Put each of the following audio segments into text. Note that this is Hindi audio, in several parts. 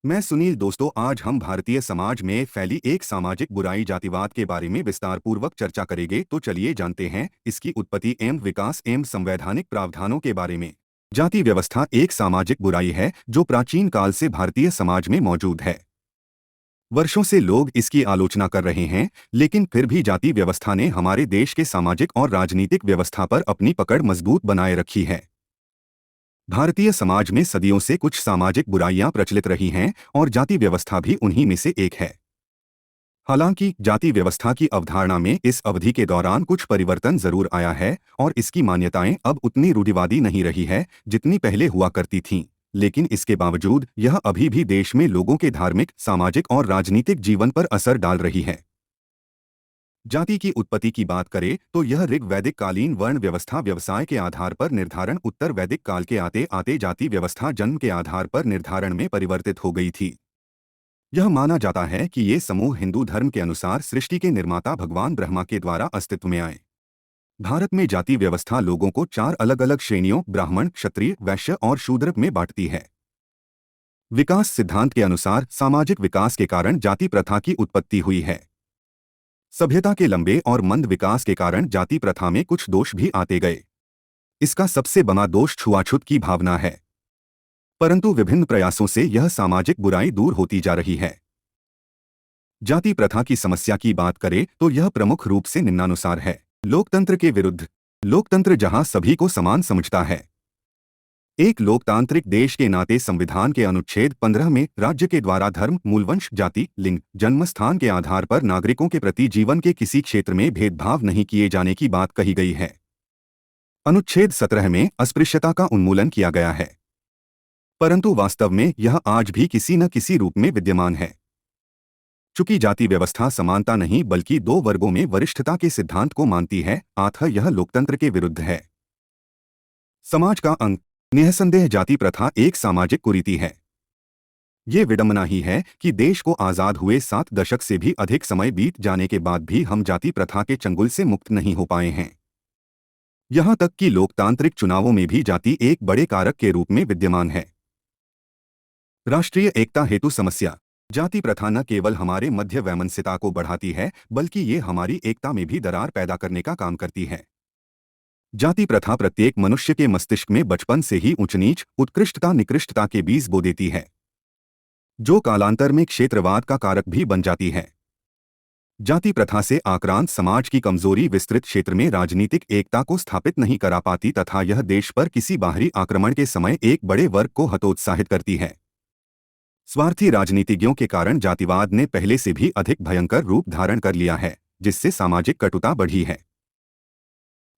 मैं सुनील। दोस्तों, आज हम भारतीय समाज में फैली एक सामाजिक बुराई जातिवाद के बारे में विस्तार पूर्वक चर्चा करेंगे। तो चलिए जानते हैं इसकी उत्पत्ति एवं विकास एवं संवैधानिक प्रावधानों के बारे में। जाति व्यवस्था एक सामाजिक बुराई है जो प्राचीन काल से भारतीय समाज में मौजूद है। वर्षों से लोग इसकी आलोचना कर रहे हैं, लेकिन फिर भी जाति व्यवस्था ने हमारे देश के सामाजिक और राजनीतिक व्यवस्था पर अपनी पकड़ मजबूत बनाए रखी है। भारतीय समाज में सदियों से कुछ सामाजिक बुराइयां प्रचलित रही हैं और जाति व्यवस्था भी उन्हीं में से एक है। हालांकि जाति व्यवस्था की अवधारणा में इस अवधि के दौरान कुछ परिवर्तन जरूर आया है और इसकी मान्यताएं अब उतनी रूढ़िवादी नहीं रही है जितनी पहले हुआ करती थीं। लेकिन इसके बावजूद यह अभी भी देश में लोगों के धार्मिक, सामाजिक और राजनीतिक जीवन पर असर डाल रही है। जाति की उत्पत्ति की बात करें तो यह ऋग वैदिक कालीन वर्ण व्यवस्था व्यवसाय के आधार पर निर्धारण उत्तर वैदिक काल के आते आते जाति व्यवस्था जन्म के आधार पर निर्धारण में परिवर्तित हो गई थी। यह माना जाता है कि ये समूह हिंदू धर्म के अनुसार सृष्टि के निर्माता भगवान ब्रह्मा के द्वारा अस्तित्व में आए। भारत में जाति व्यवस्था लोगों को 4 अलग अलग श्रेणियों ब्राह्मण, क्षत्रिय, वैश्य और शूद्र में बांटती है। विकास सिद्धांत के अनुसार सामाजिक विकास के कारण जाति प्रथा की उत्पत्ति हुई है। सभ्यता के लंबे और मंद विकास के कारण जाति प्रथा में कुछ दोष भी आते गए। इसका सबसे बड़ा दोष छुआछूत की भावना है, परंतु विभिन्न प्रयासों से यह सामाजिक बुराई दूर होती जा रही है। जाति प्रथा की समस्या की बात करें तो यह प्रमुख रूप से निम्नानुसार है। लोकतंत्र के विरुद्ध। लोकतंत्र जहां सभी को समान समझता है। एक लोकतांत्रिक देश के नाते संविधान के अनुच्छेद 15 में राज्य के द्वारा धर्म, मूलवंश, जाति, लिंग, जन्मस्थान के आधार पर नागरिकों के प्रति जीवन के किसी क्षेत्र में भेदभाव नहीं किए जाने की बात कही गई है। अनुच्छेद 17 में अस्पृश्यता का उन्मूलन किया गया है, परंतु वास्तव में यह आज भी किसी न किसी रूप में विद्यमान है। चूंकि जाति व्यवस्था समानता नहीं बल्कि 2 वर्गों में वरिष्ठता के सिद्धांत को मानती है, अतः यह लोकतंत्र के विरुद्ध है। समाज का अंग। निःसंदेह जाति प्रथा एक सामाजिक कुरीति है। ये विडंबना ही है कि देश को आजाद हुए 7 दशक से भी अधिक समय बीत जाने के बाद भी हम जाति प्रथा के चंगुल से मुक्त नहीं हो पाए हैं। यहां तक कि लोकतांत्रिक चुनावों में भी जाति एक बड़े कारक के रूप में विद्यमान है। राष्ट्रीय एकता हेतु समस्या। जाति प्रथा न केवल हमारे मध्य वैमनस्यता को बढ़ाती है बल्कि ये हमारी एकता में भी दरार पैदा करने का काम करती है। जाति प्रथा प्रत्येक मनुष्य के मस्तिष्क में बचपन से ही ऊंच नीच, उत्कृष्टता निकृष्टता के बीज बो देती है, जो कालांतर में क्षेत्रवाद का कारक भी बन जाती है। जाति प्रथा से आक्रांत समाज की कमजोरी विस्तृत क्षेत्र में राजनीतिक एकता को स्थापित नहीं करा पाती तथा यह देश पर किसी बाहरी आक्रमण के समय एक बड़े वर्ग को हतोत्साहित करती है। स्वार्थी राजनीतिज्ञों के कारण जातिवाद ने पहले से भी अधिक भयंकर रूप धारण कर लिया है, जिससे सामाजिक कटुता बढ़ी है।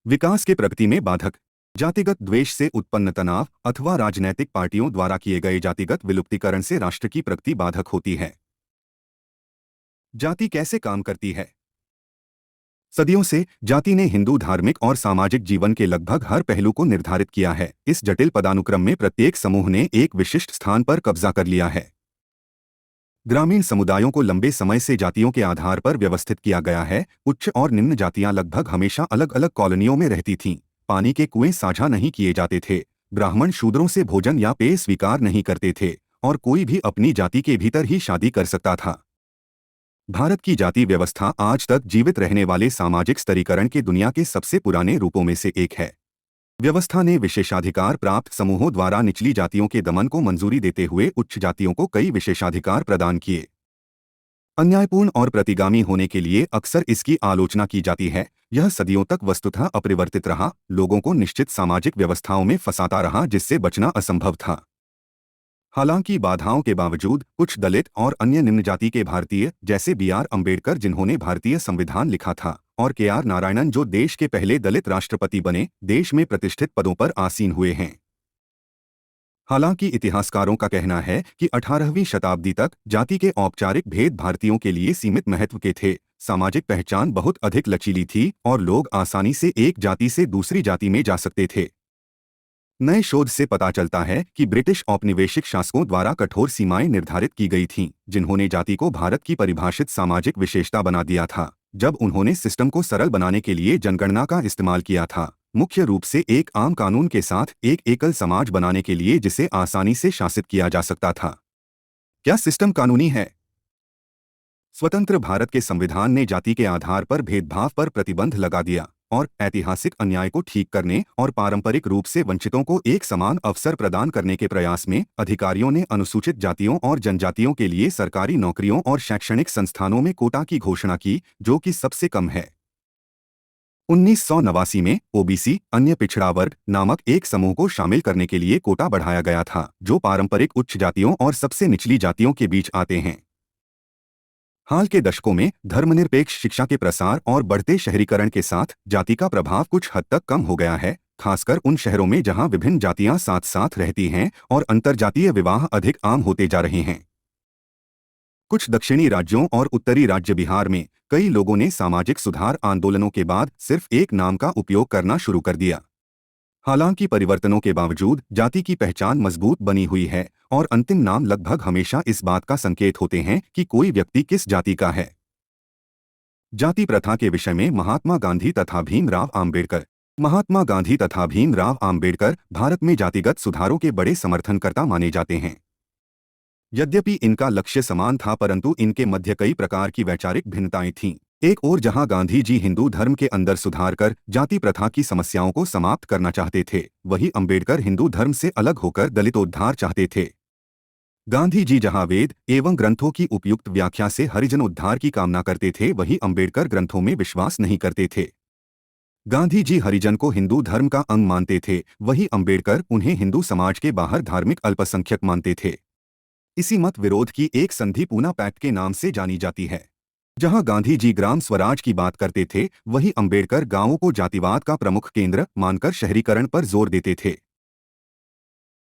विकास के प्रगति में बाधक। जातिगत द्वेष से उत्पन्न तनाव अथवा राजनैतिक पार्टियों द्वारा किए गए जातिगत विलुप्तीकरण से राष्ट्र की प्रगति बाधक होती है। जाति कैसे काम करती है? सदियों से जाति ने हिंदू धार्मिक और सामाजिक जीवन के लगभग हर पहलू को निर्धारित किया है। इस जटिल पदानुक्रम में प्रत्येक समूह ने एक विशिष्ट स्थान पर कब्जा कर लिया है। ग्रामीण समुदायों को लंबे समय से जातियों के आधार पर व्यवस्थित किया गया है। उच्च और निम्न जातियां लगभग हमेशा अलग अलग कॉलोनियों में रहती थीं। पानी के कुएं साझा नहीं किए जाते थे। ब्राह्मण शूद्रों से भोजन या पेय स्वीकार नहीं करते थे और कोई भी अपनी जाति के भीतर ही शादी कर सकता था। भारत की जाति व्यवस्था आज तक जीवित रहने वाले सामाजिक स्तरीकरण के दुनिया के सबसे पुराने रूपों में से एक है। व्यवस्था ने विशेषाधिकार प्राप्त समूहों द्वारा निचली जातियों के दमन को मंजूरी देते हुए उच्च जातियों को कई विशेषाधिकार प्रदान किए। अन्यायपूर्ण और प्रतिगामी होने के लिए अक्सर इसकी आलोचना की जाती है। यह सदियों तक वस्तुतः अपरिवर्तित रहा, लोगों को निश्चित सामाजिक व्यवस्थाओं में फंसाता रहा जिससे बचना असंभव था। हालांकि बाधाओं के बावजूद कुछ दलित और अन्य निम्न जाति के भारतीय, जैसे B.R. अम्बेडकर जिन्होंने भारतीय संविधान लिखा था, और K.R. नारायणन जो देश के पहले दलित राष्ट्रपति बने, देश में प्रतिष्ठित पदों पर आसीन हुए हैं। हालांकि इतिहासकारों का कहना है कि 18वीं शताब्दी तक जाति के औपचारिक भेद भारतीयों के लिए सीमित महत्व के थे। सामाजिक पहचान बहुत अधिक लचीली थी और लोग आसानी से एक जाति से दूसरी जाति में जा सकते थे। नए शोध से पता चलता है कि ब्रिटिश औपनिवेशिक शासकों द्वारा कठोर सीमाएं निर्धारित की गई थीं, जिन्होंने जाति को भारत की परिभाषित सामाजिक विशेषता बना दिया था। जब उन्होंने सिस्टम को सरल बनाने के लिए जनगणना का इस्तेमाल किया था, मुख्य रूप से एक आम कानून के साथ एक एकल समाज बनाने के लिए जिसे आसानी से शासित किया जा सकता था। क्या सिस्टम कानूनी है? स्वतंत्र भारत के संविधान ने जाति के आधार पर भेदभाव पर प्रतिबंध लगा दिया और ऐतिहासिक अन्याय को ठीक करने और पारंपरिक रूप से वंचितों को एक समान अवसर प्रदान करने के प्रयास में अधिकारियों ने अनुसूचित जातियों और जनजातियों के लिए सरकारी नौकरियों और शैक्षणिक संस्थानों में कोटा की घोषणा की, जो कि सबसे कम है। 1989 में ओबीसी अन्य पिछड़ा वर्ग नामक एक समूह को शामिल करने के लिए कोटा बढ़ाया गया था, जो पारंपरिक उच्च जातियों और सबसे निचली जातियों के बीच आते हैं। हाल के दशकों में धर्मनिरपेक्ष शिक्षा के प्रसार और बढ़ते शहरीकरण के साथ जाति का प्रभाव कुछ हद तक कम हो गया है, खासकर उन शहरों में जहां विभिन्न जातियां साथ साथ रहती हैं और अंतर्जातीय विवाह अधिक आम होते जा रहे हैं। कुछ दक्षिणी राज्यों और उत्तरी राज्य बिहार में कई लोगों ने सामाजिक सुधार आंदोलनों के बाद सिर्फ एक नाम का उपयोग करना शुरू कर दिया। हालांकि परिवर्तनों के बावजूद जाति की पहचान मजबूत बनी हुई है और अंतिम नाम लगभग हमेशा इस बात का संकेत होते हैं कि कोई व्यक्ति किस जाति का है। जाति प्रथा के विषय में महात्मा गांधी तथा भीमराव आम्बेडकर। महात्मा गांधी तथा भीमराव आम्बेडकर भारत में जातिगत सुधारों के बड़े समर्थनकर्ता माने जाते हैं। यद्यपि इनका लक्ष्य समान था, परंतु इनके मध्य कई प्रकार की वैचारिक भिन्नताएं थीं। एक ओर जहां गांधी जी हिंदू धर्म के अंदर सुधार कर जाति प्रथा की समस्याओं को समाप्त करना चाहते थे, वहीं अम्बेडकर हिंदू धर्म से अलग होकर दलितोद्धार चाहते थे। गांधी जी जहां वेद एवं ग्रंथों की उपयुक्त व्याख्या से हरिजन उद्धार की कामना करते थे, वहीं अम्बेडकर ग्रंथों में विश्वास नहीं करते थे। गांधी जी हरिजन को हिंदू धर्म का अंग मानते थे, वहीं अम्बेडकर उन्हें हिंदू समाज के बाहर धार्मिक अल्पसंख्यक मानते थे। इसी मत विरोध की एक संधि पूना पैक्ट के नाम से जानी जाती है। जहां गांधी जी ग्राम स्वराज की बात करते थे, वहीं अम्बेडकर गांवों को जातिवाद का प्रमुख केंद्र मानकर शहरीकरण पर जोर देते थे।